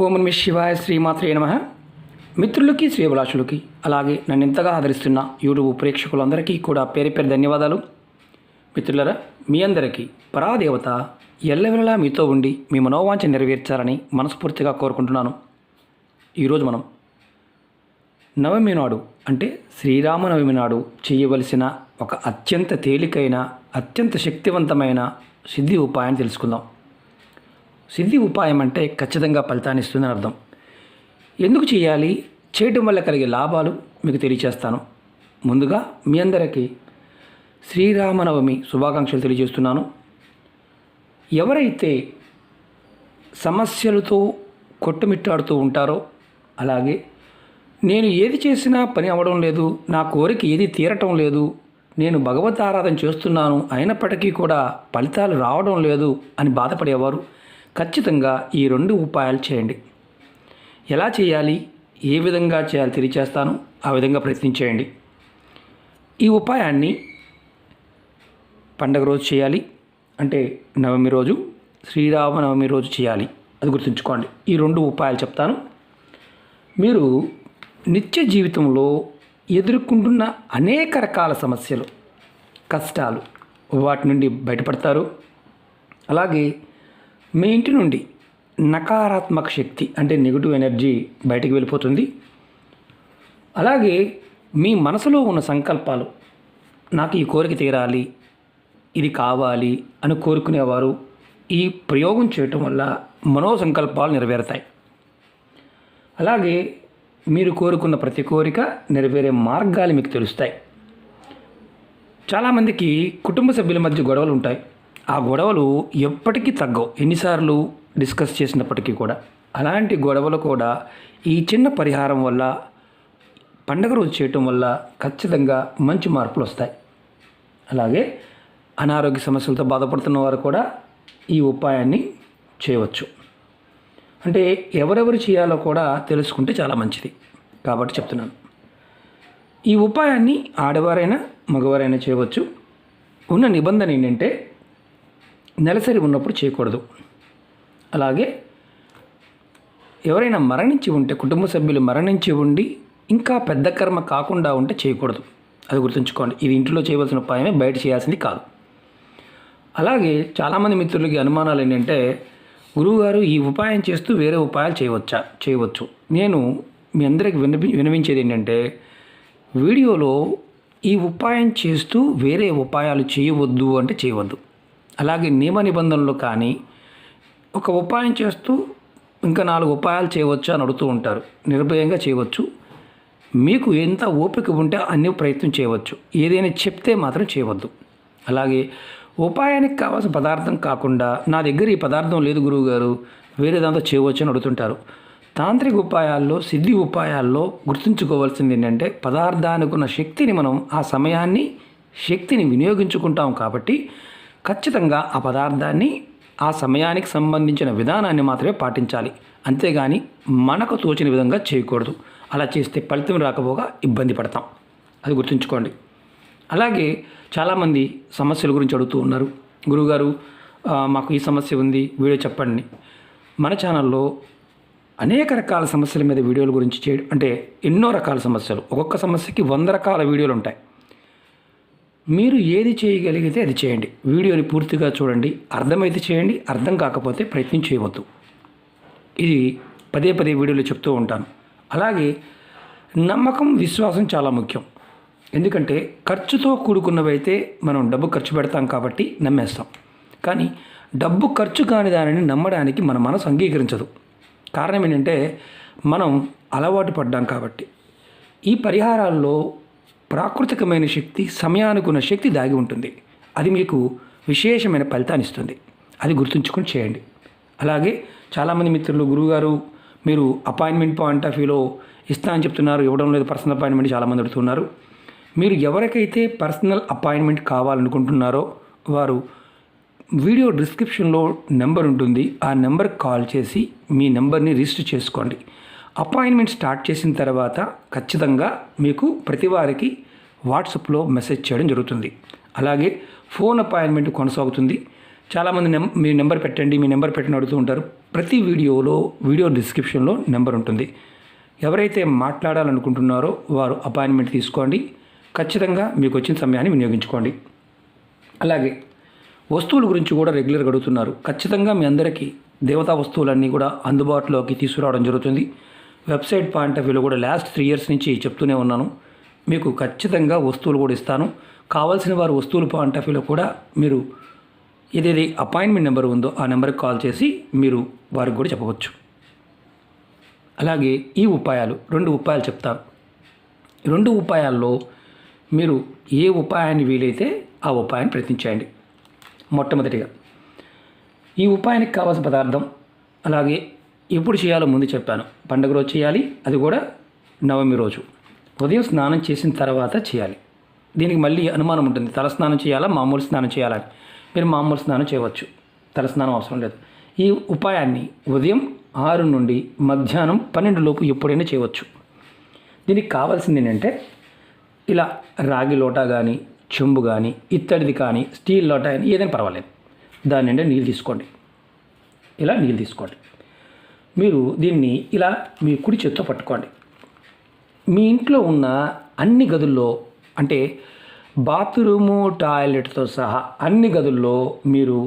ఓం నమః శివాయ శ్రీమాత్రే నమః. మిత్రులకి శ్రేయభిలాషులకి అలాగే నన్ను ఎంతగా ఆదరిస్తున్న యూట్యూబ్ ప్రేక్షకులందరికీ కూడా పేరు పేరు ధన్యవాదాలు. మిత్రులరా, మీ అందరికీ పరాదేవత ఎల్లవెల్లలా మీతో ఉండి మీ మనోవాంఛ నెరవేర్చాలని మనస్ఫూర్తిగా కోరుకుంటున్నాను. ఈరోజు మనం నవమి నాడు అంటే శ్రీరామనవమి నాడు చేయవలసిన ఒక అత్యంత తేలికైన అత్యంత శక్తివంతమైన సిద్ధి ఉపాయాన్ని తెలుసుకుందాం. సిద్ధి ఉపాయం అంటే ఖచ్చితంగా ఫలితాన్ని ఇస్తుందని అర్థం. ఎందుకు చేయాలి, చేయటం వల్ల కలిగే లాభాలు మీకు తెలియచేస్తాను. ముందుగా మీ అందరికీ శ్రీరామనవమి శుభాకాంక్షలు తెలియజేస్తున్నాను. ఎవరైతే సమస్యలతో కొట్టుమిట్టాడుతూ ఉంటారో, అలాగే నేను ఏది చేసినా పని అవ్వడం లేదు, నా కోరిక ఏది తీరటం లేదు, నేను భగవత్ ఆరాధన చేస్తున్నాను అయినప్పటికీ కూడా ఫలితాలు రావడం లేదు అని బాధపడేవారు ఖచ్చితంగా ఈ 2 ఉపాయాలు చేయండి. ఎలా చేయాలి, ఏ విధంగా చేయాలి తెలియచేస్తాను. ఆ విధంగా ప్రయత్నించేయండి. ఈ ఉపాయాన్ని పండగ రోజు చేయాలి, అంటే నవమి రోజు, శ్రీరామనవమి రోజు చేయాలి. అది గుర్తుంచుకోండి. ఈ 2 ఉపాయాలు చెప్తాను. మీరు నిత్య జీవితంలో ఎదుర్కొంటున్న అనేక రకాల సమస్యలు, కష్టాలు, వాటి నుండి బయటపడతారు. అలాగే మీ ఇంటి నుండి నకారాత్మక శక్తి అంటే నెగిటివ్ ఎనర్జీ బయటికి వెళ్ళిపోతుంది. అలాగే మీ మనసులో ఉన్న సంకల్పాలు, నాకు ఈ కోరిక తీరాలి, ఇది కావాలి అని కోరుకునేవారు ఈ ప్రయోగం చేయటం వల్ల మనోసంకల్పాలు నెరవేరుతాయి. అలాగే మీరు కోరుకున్న ప్రతి కోరిక నెరవేరే మార్గాలు మీకు తెలుస్తాయి. చాలామందికి కుటుంబ సభ్యుల మధ్య గొడవలు ఉంటాయి. ఆ గొడవలు ఎప్పటికీ తగ్గవు, ఎన్నిసార్లు డిస్కస్ చేసినప్పటికీ కూడా. అలాంటి గొడవలు కూడా ఈ చిన్న పరిహారం వల్ల, పండగ రోజు చేయటం వల్ల ఖచ్చితంగా మంచి మార్పులు వస్తాయి. అలాగే అనారోగ్య సమస్యలతో బాధపడుతున్న వారు కూడా ఈ ఉపాయాన్ని చేయవచ్చు. అంటే ఎవరెవరు చేయాలో కూడా తెలుసుకుంటే చాలా మంచిది కాబట్టి చెప్తున్నాను. ఈ ఉపాయాన్ని ఆడవారైనా మగవారైనా చేయవచ్చు. ఉన్న నిబంధన ఏంటంటే నెలసరి ఉన్నప్పుడు చేయకూడదు. అలాగే ఎవరైనా మరణించి ఉంటే, కుటుంబ సభ్యులు మరణించి ఉండి ఇంకా పెద్ద కర్మ కాకుండా ఉంటే చేయకూడదు. అది గుర్తుంచుకోండి. ఇది ఇంట్లో చేయవలసిన ఉపాయమే, బయట చేయాల్సింది కాదు. అలాగే చాలామంది మిత్రులకి అనుమానాలు ఏంటంటే, గురువుగారు ఈ ఉపాయం చేస్తూ వేరే ఉపాయాలు చేయవచ్చు. నేను మీ అందరికి వినవించేది ఏంటంటే, వీడియోలో ఈ ఉపాయం చేస్తూ వేరే ఉపాయాలు చేయవద్దు అంటే చేయవద్దు. అలాగే నియమ నిబంధనలు కానీ, ఒక ఉపాయం చేస్తూ ఇంకా 4 ఉపాయాలు చేయవచ్చు అని అడుగుతూ ఉంటారు. నిర్భయంగా చేయవచ్చు. మీకు ఎంత ఓపిక ఉంటే అన్ని ప్రయత్నం చేయవచ్చు. ఏదైనా చెప్తే మాత్రం చేయవద్దు. అలాగే ఉపాయానికి కావాల్సిన పదార్థం కాకుండా, నా దగ్గర ఈ పదార్థం లేదు గురువుగారు, వేరే దాంతో చేయవచ్చు అని అడుగుతుంటారు. తాంత్రిక ఉపాయాల్లో, సిద్ధి ఉపాయాల్లో గుర్తుంచుకోవాల్సింది ఏంటంటే, పదార్థానికి ఉన్న శక్తిని మనం ఆ సమయాన్ని శక్తిని వినియోగించుకుంటాం కాబట్టి ఖచ్చితంగా ఆ పదార్థాన్ని ఆ సమయానికి సంబంధించిన విధానాన్ని మాత్రమే పాటించాలి. అంతేగాని మనకు తోచిన విధంగా చేయకూడదు. అలా చేస్తే ఫలితం రాకపోగా ఇబ్బంది పడతాం. అది గుర్తుంచుకోండి. అలాగే చాలామంది సమస్యల గురించి అడుగుతూ ఉన్నారు, గురువుగారు మాకు ఈ సమస్య ఉంది, వీడియో చెప్పండి. మన ఛానల్లో అనేక రకాల సమస్యల మీద వీడియోల గురించి అంటే ఎన్నో రకాల సమస్యలు, ఒక్కొక్క సమస్యకి 100 రకాల వీడియోలు ఉంటాయి. మీరు ఏది చేయగలిగితే అది చేయండి. వీడియోని పూర్తిగా చూడండి, అర్థమైతే చేయండి, అర్థం కాకపోతే ప్రయత్నం చేయవద్దు. ఇది పదే వీడియోలో చెప్తూ ఉంటాను. అలాగే నమ్మకం, విశ్వాసం చాలా ముఖ్యం. ఎందుకంటే ఖర్చుతో కూడుకున్నవైతే మనం డబ్బు ఖర్చు పెడతాం కాబట్టి నమ్మేస్తాం. కానీ డబ్బు ఖర్చు కాని దానిని నమ్మడానికి మన మనసు అంగీకరించదు. కారణం ఏంటంటే మనం అలవాటు పడ్డాం కాబట్టి. ఈ పరిహారాల్లో ప్రాకృతికమైన శక్తి, సమయానుకున్న శక్తి దాగి ఉంటుంది. అది మీకు విశేషమైన ఫలితాన్ని ఇస్తుంది. అది గుర్తుంచుకొని చేయండి. అలాగే చాలామంది మిత్రులు, గురువుగారు మీరు అపాయింట్మెంట్ పాయింట్ ఆఫ్ వ్యూలో ఇస్తా అని చెప్తున్నారు, ఇవ్వడం లేదు, పర్సనల్ అపాయింట్మెంట్ చాలామంది అడుగుతున్నారు. మీరు ఎవరికైతే పర్సనల్ అపాయింట్మెంట్ కావాలనుకుంటున్నారో వారు వీడియో డిస్క్రిప్షన్లో నెంబర్ ఉంటుంది. ఆ నెంబర్కి కాల్ చేసి మీ నెంబర్ని రిజిస్టర్ చేసుకోండి. అపాయింట్మెంట్ స్టార్ట్ చేసిన తర్వాత ఖచ్చితంగా మీకు ప్రతి వారికి వాట్సాప్లో మెసేజ్ చేయడం జరుగుతుంది. అలాగే ఫోన్ అపాయింట్మెంట్ కొనసాగుతుంది. చాలామంది మీ నెంబర్ పెట్టండి, మీ నెంబర్ పెట్టని అడుగుతూ ఉంటారు. ప్రతి వీడియో డిస్క్రిప్షన్లో నెంబర్ ఉంటుంది. ఎవరైతే మాట్లాడాలనుకుంటున్నారో వారు అపాయింట్మెంట్ తీసుకోండి. ఖచ్చితంగా మీకు వచ్చిన సమయాన్ని వినియోగించుకోండి. అలాగే వస్తువుల గురించి కూడా రెగ్యులర్గా అడుగుతున్నారు. ఖచ్చితంగా మీ అందరికీ దేవతా వస్తువులన్నీ కూడా అందుబాటులోకి తీసుకురావడం జరుగుతుంది. వెబ్సైట్ పాయింట్ ఆఫ్ వ్యూలో కూడా లాస్ట్ 3 years నుంచి చెప్తూనే ఉన్నాను. మీకు ఖచ్చితంగా వస్తువులు కూడా ఇస్తాను. కావాల్సిన వారు వస్తువుల పాయింట్ ఆఫ్ వ్యూలో కూడా మీరు ఏదేది అపాయింట్మెంట్ నెంబర్ ఉందో ఆ నెంబర్కి కాల్ చేసి మీరు వారికి కూడా చెప్పవచ్చు. అలాగే ఈ ఉపాయాలు 2 ఉపాయాలు చెప్తాను. 2 ఉపాయాల్లో మీరు ఏ ఉపాయాన్ని వీలైతే ఆ ఉపాయాన్ని ప్రయత్నించండి. మొట్టమొదటిగా ఈ ఉపాయానికి కావాల్సిన పదార్థం, అలాగే ఎప్పుడు చేయాలో ముందు చెప్పాను. పండుగ రోజు చేయాలి, అది కూడా నవమి రోజు ఉదయం స్నానం చేసిన తర్వాత చేయాలి. దీనికి మళ్ళీ అనుమానం ఉంటుంది, తల స్నానం చేయాలా మామూలు స్నానం చేయాలని. మీరు మామూలు స్నానం చేయవచ్చు, తల స్నానం అవసరం లేదు. ఈ ఉపాయాన్ని ఉదయం 6 నుండి మధ్యాహ్నం 12 లోపు ఎప్పుడైనా చేయవచ్చు. దీనికి కావాల్సింది ఏంటంటే ఇలా రాగి లోటా కానీ, చెంబు కానీ, ఇత్తడిది కానీ, స్టీల్ లోటా కానీ ఏదైనా పర్వాలేదు, దాని నిండా నీళ్ళు తీసుకోండి. ఇలా నీళ్ళు తీసుకోండి. మీరు దీన్ని ఇలా మీ కుడి చేత్తో పట్టుకోండి. మీ ఇంట్లో ఉన్న అన్ని గదుల్లో, అంటే బాత్రూము టాయిలెట్తో సహా అన్ని గదుల్లో మీరు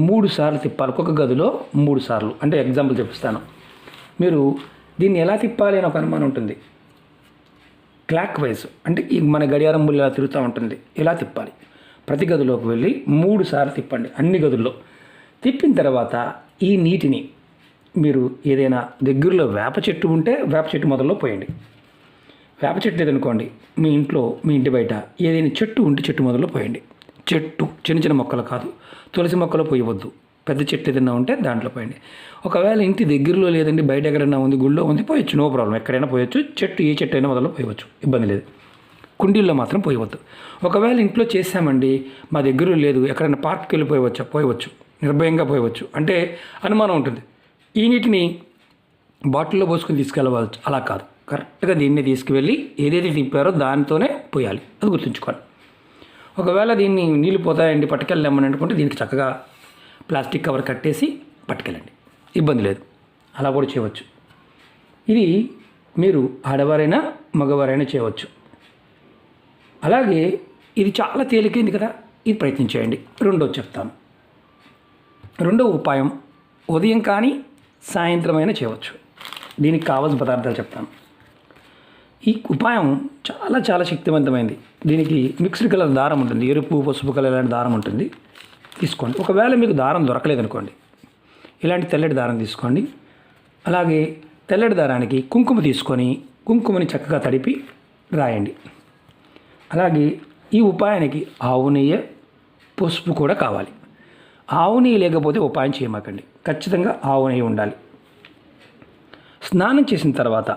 3 సార్లు తిప్పాలి. ఒక్కొక్క గదిలో 3 సార్లు. అంటే ఎగ్జాంపుల్ చెప్పిస్తాను. మీరు దీన్ని ఎలా తిప్పాలి అని ఒక అనుమానం ఉంటుంది. క్లాక్ వైజ్, అంటే ఈ మన గడియారం ముళ్ళు ఇలా తిరుగుతూ ఉంటుంది, ఇలా తిప్పాలి. ప్రతి గదిలోకి వెళ్ళి 3 సార్లు తిప్పండి అన్ని గదుల్లో. తిప్పిన తర్వాత ఈ నీటిని మీరు ఏదైనా దగ్గరలో వేప చెట్టు ఉంటే వేప చెట్టు మొదల్లో పోయండి. వేప చెట్టు లేదనుకోండి, మీ ఇంట్లో మీ ఇంటి బయట ఏదైనా చెట్టు ఉంటే చెట్టు మొదల్లో పోయండి. చెట్టు చిన్న చిన్న మొక్కలు కాదు, తులసి మొక్కలు పోయవద్దు. పెద్ద చెట్టు ఏదైనా ఉంటే దాంట్లో పోయండి. ఒకవేళ ఇంటి దగ్గరలో లేదండి, బయట ఎక్కడైనా ఉంది, గుళ్ళో ఉంది, పోయొచ్చు, నో ప్రాబ్లం. ఎక్కడైనా పోయొచ్చు. చెట్టు ఏ చెట్టు అయినా మొదల్లో పోయవచ్చు, ఇబ్బంది లేదు. కుండీల్లో మాత్రం పోయవద్దు. ఒకవేళ ఇంట్లో చేసామండి, మా దగ్గర లేదు, ఎక్కడైనా పార్క్కి వెళ్ళి పోయవచ్చు, నిర్భయంగా పోయవచ్చు అంటే అనుమానం ఉంటుంది. ఈ నీటిని బాటిల్లో పోసుకొని తీసుకెళ్ళవచ్చు, అలా కాదు. కరెక్ట్గా దీన్ని తీసుకువెళ్ళి ఏదైతే తిప్పారో దానితోనే పోయాలి, అది గుర్తుంచుకోండి. ఒకవేళ దీన్ని నీళ్ళు పోతాయండి పట్టుకెళ్ళామని అనుకుంటే దీనికి చక్కగా ప్లాస్టిక్ కవర్ కట్టేసి పట్టుకెళ్ళండి, ఇబ్బంది లేదు. అలా కూడా చేయవచ్చు. ఇది మీరు ఆడవారైనా మగవారైనా చేయవచ్చు. అలాగే ఇది చాలా తేలికైంది కదా, ఇది ప్రయత్నించేయండి. రెండోది చెప్తాను. రెండో ఉపాయం ఉదయం కానీ సాయంత్రం అయినా చేయవచ్చు. దీనికి కావాల్సిన పదార్థాలు చెప్తాను. ఈ ఉపాయం చాలా చాలా శక్తివంతమైంది. దీనికి మిక్స్డ్ కలర్ దారం ఉంటుంది, ఎరుపు పసుపు కలర్ లాంటి దారం ఉంటుంది, తీసుకోండి. ఒకవేళ మీకు దారం దొరకలేదనుకోండి, ఇలాంటి తెల్లటి దారం తీసుకోండి. అలాగే తెల్లటి దారానికి కుంకుమ తీసుకొని కుంకుమని చక్కగా తడిపి రాయండి. అలాగే ఈ ఉపాయానికి ఆవు నెయ్యి, పసుపు కూడా కావాలి. ఆవు నెయ్యి లేకపోతే ఉపాయం చేయమాకండి, ఖచ్చితంగా ఆవు నెయ్యి ఉండాలి. స్నానం చేసిన తర్వాత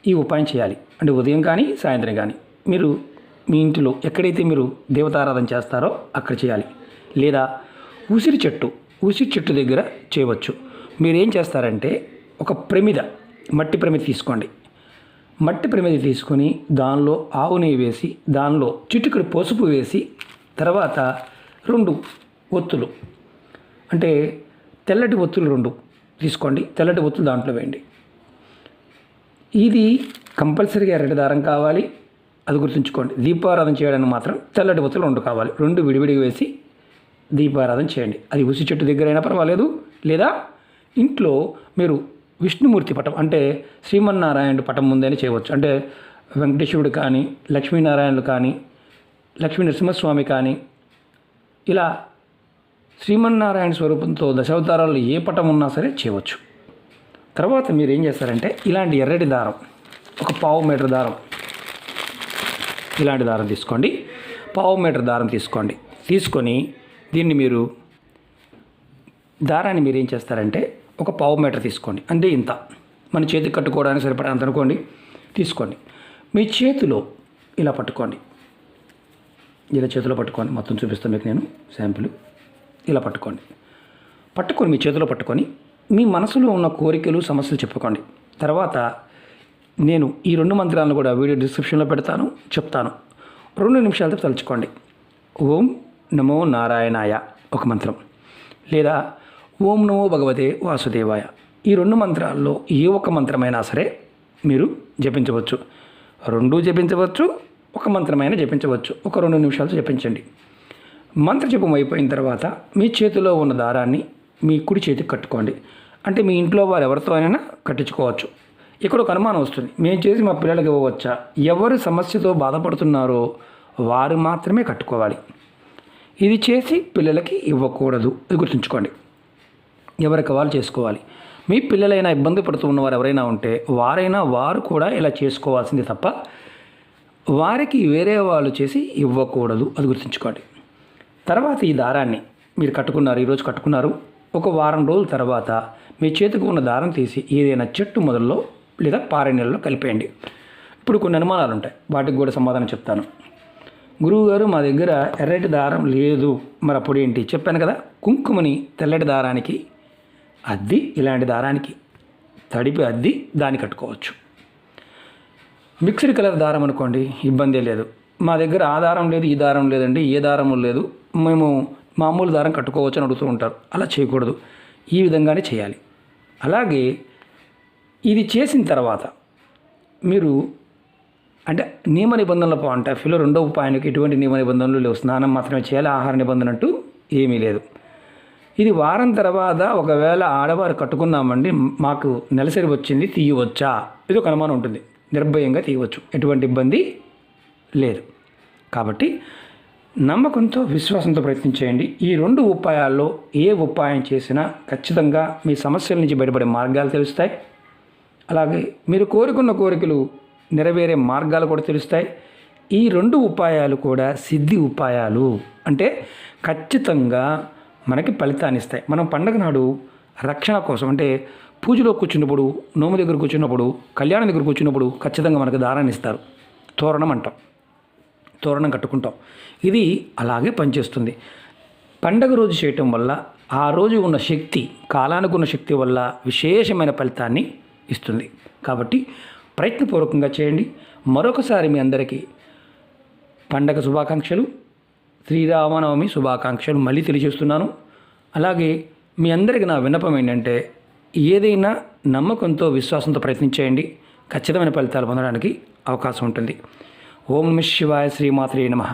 ఈ ఉపాయం చేయాలి. అంటే ఉదయం కానీ సాయంత్రం కానీ మీరు మీ ఇంటిలో ఎక్కడైతే మీరు దేవతారాధన చేస్తారో అక్కడ చేయాలి. లేదా ఉసిరి చెట్టు దగ్గర చేయవచ్చు. మీరేం చేస్తారంటే ఒక ప్రమిద, మట్టి ప్రమిద తీసుకోండి. మట్టి ప్రమిద తీసుకొని దానిలో ఆవు నెయ్యి వేసి, దానిలో చిటికెడు పసుపు వేసి, తర్వాత 2 ఒత్తులు, అంటే తెల్లటి ఒత్తులు 2 తీసుకోండి. తెల్లటి ఒత్తులు దాంట్లో వేయండి. ఇది కంపల్సరీగా ఎర్రటి దారం కావాలి, అది గుర్తుంచుకోండి. దీపారాధన చేయడానికి మాత్రం తెల్లటి ఒత్తులు 2 కావాలి. 2 విడివిడిగా వేసి దీపారాధన చేయండి. అది ఉసిరి చెట్టు దగ్గర అయినా పర్వాలేదు, లేదా ఇంట్లో మీరు విష్ణుమూర్తి పటం, అంటే శ్రీమన్నారాయణుడు పటం ముందైనా చేయవచ్చు. అంటే వెంకటేశ్వరుడు కానీ, లక్ష్మీనారాయణులు కానీ, లక్ష్మీ నరసింహస్వామి కానీ, ఇలా శ్రీమన్నారాయణ స్వరూపంతో దశావతారాలు ఏ పటం ఉన్నా సరే చేయవచ్చు. తర్వాత మీరు ఏం చేస్తారంటే ఇలాంటి ఎర్రటి దారం, ఒక 1/2 మీటర్ దారం, ఇలాంటి దారం తీసుకోండి. 1/2 మీటర్ దారం తీసుకొని దీన్ని మీరు దారాన్ని మీరు ఏం చేస్తారంటే ఒక 1/2 మీటర్ తీసుకోండి. అంటే ఇంత మన చేతికి కట్టుకోవడానికి సరిపడంత అనుకోండి, తీసుకోండి. మీ చేతిలో ఇలా పట్టుకోండి. ఇలా చేతిలో పట్టుకోండి. మొత్తం చూపిస్తాను మీకు నేను శాంపుల్. ఇలా పట్టుకొని మీ చేతిలో పట్టుకొని మీ మనసులో ఉన్న కోరికలు సమస్యలు చెప్పుకోండి. తర్వాత నేను ఈ 2 మంత్రాలను కూడా వీడియో డిస్క్రిప్షన్లో పెడతాను, చెప్తాను. 2 నిమిషాలతో తలుచుకోండి. ఓం నమో నారాయణాయ ఒక మంత్రం, లేదా ఓం నమో భగవతే వాసుదేవాయ. ఈ 2 మంత్రాల్లో ఏ ఒక్క మంత్రమైనా సరే మీరు జపించవచ్చు. 2 జపించవచ్చు, ఒక మంత్రమైనా జపించవచ్చు. ఒక 2 నిమిషాలు జపించండి. మంత్ర జపం అయిపోయిన తర్వాత మీ చేతిలో ఉన్న దారాన్ని మీ కుడి చేతికి కట్టుకోండి. అంటే మీ ఇంట్లో వారు ఎవరితో అయినా కట్టించుకోవచ్చు. ఇక్కడ ఒక అనుమానం వస్తుంది, మేము చేసి మా పిల్లలకి ఇవ్వవచ్చా? ఎవరు సమస్యతో బాధపడుతున్నారో వారు మాత్రమే కట్టుకోవాలి. ఇది చేసి పిల్లలకి ఇవ్వకూడదు. ఇది గుర్తుంచుకోండి. ఎవరికి వాళ్ళు చేసుకోవాలి. మీ పిల్లలైనా ఇబ్బంది పడుతూ ఉన్నవారు ఎవరైనా ఉంటే వారు కూడా ఇలా చేసుకోవాల్సింది తప్ప వారికి వేరే వాళ్ళు చేసి ఇవ్వకూడదు. అది గుర్తుంచుకోండి. తర్వాత ఈ దారాన్ని మీరు కట్టుకున్నారు, ఈరోజు కట్టుకున్నారు. ఒక వారం రోజుల తర్వాత మీ చేతికి ఉన్న దారం తీసి ఏదైనా చెట్టు మొదల్లో లేదా పారే నీళ్ళలో కలిపేయండి. ఇప్పుడు కొన్ని అనుమానాలు ఉంటాయి, వాటికి కూడా సమాధానం చెప్తాను. గురువుగారు, మా దగ్గర ఎర్రటి దారం లేదు, మరి అప్పుడు ఏంటి? చెప్పాను కదా, కుంకుమని తెల్లటి దారానికి అద్ది ఇలాంటి దారానికి తడిపి అద్ది దాన్ని కట్టుకోవచ్చు. మిక్స్డ్ కలర్ దారం అనుకోండి, ఇబ్బందే లేదు. మా దగ్గర ఆ దారం లేదు, ఈ దారం లేదండి, ఏ దారము లేదు, మేము మామూలు దారం కట్టుకోవచ్చు అని అడుగుతూ ఉంటారు. అలా చేయకూడదు. ఈ విధంగానే చేయాలి. అలాగే ఇది చేసిన తర్వాత మీరు అంటే నియమ నిబంధనల పాయింట్ ఆఫ్ వ్యూలో 2వ ఉపాయానికి ఎటువంటి నియమ నిబంధనలు లేవు. స్నానం మాత్రమే చేయాలి, ఆహార నిబంధన అంటూ ఏమీ లేదు. ఇది వారం తర్వాత ఒకవేళ ఆడవారు కట్టుకున్నామండి, మాకు నెలసరి వచ్చింది, తీయవచ్చా? ఇది ఒక అనుమానం ఉంటుంది. నిర్భయంగా తీయవచ్చు, ఎటువంటి ఇబ్బంది లేదు. కాబట్టి నమ్మకంతో విశ్వాసంతో ప్రయత్నించేయండి. ఈ 2 ఉపాయాల్లో ఏ ఉపాయం చేసినా ఖచ్చితంగా మీ సమస్యల నుంచి బయటపడే మార్గాలు తెలుస్తాయి. అలాగే మీరు కోరుకున్న కోరికలు నెరవేరే మార్గాలు కూడా తెలుస్తాయి. ఈ 2 ఉపాయాలు కూడా సిద్ధి ఉపాయాలు, అంటే ఖచ్చితంగా మనకి ఫలితాన్ని ఇస్తాయి. మనం పండగ నాడు రక్షణ కోసం, అంటే పూజలో కూర్చున్నప్పుడు, నోము దగ్గర కూర్చున్నప్పుడు, కళ్యాణం దగ్గర కూర్చున్నప్పుడు ఖచ్చితంగా మనకు దారాన్ని ఇస్తారు. తోరణం అంటాం, తోరణం కట్టుకుంటాం. ఇది అలాగే పనిచేస్తుంది. పండగ రోజు చేయటం వల్ల ఆ రోజు ఉన్న శక్తి, కాలానికి ఉన్న శక్తి వల్ల విశేషమైన ఫలితాన్ని ఇస్తుంది. కాబట్టి ప్రయత్నపూర్వకంగా చేయండి. మరొకసారి మీ అందరికీ పండగ శుభాకాంక్షలు, శ్రీరామనవమి శుభాకాంక్షలు మళ్ళీ తెలియజేస్తున్నాను. అలాగే మీ అందరికీ నా విన్నపం ఏంటంటే, ఏదైనా నమ్మకంతో విశ్వాసంతో ప్రయత్నించేయండి. ఖచ్చితమైన ఫలితాలు పొందడానికి అవకాశం ఉంటుంది. ఓం నమః శివాయ. శ్రీమాత్రే నమః.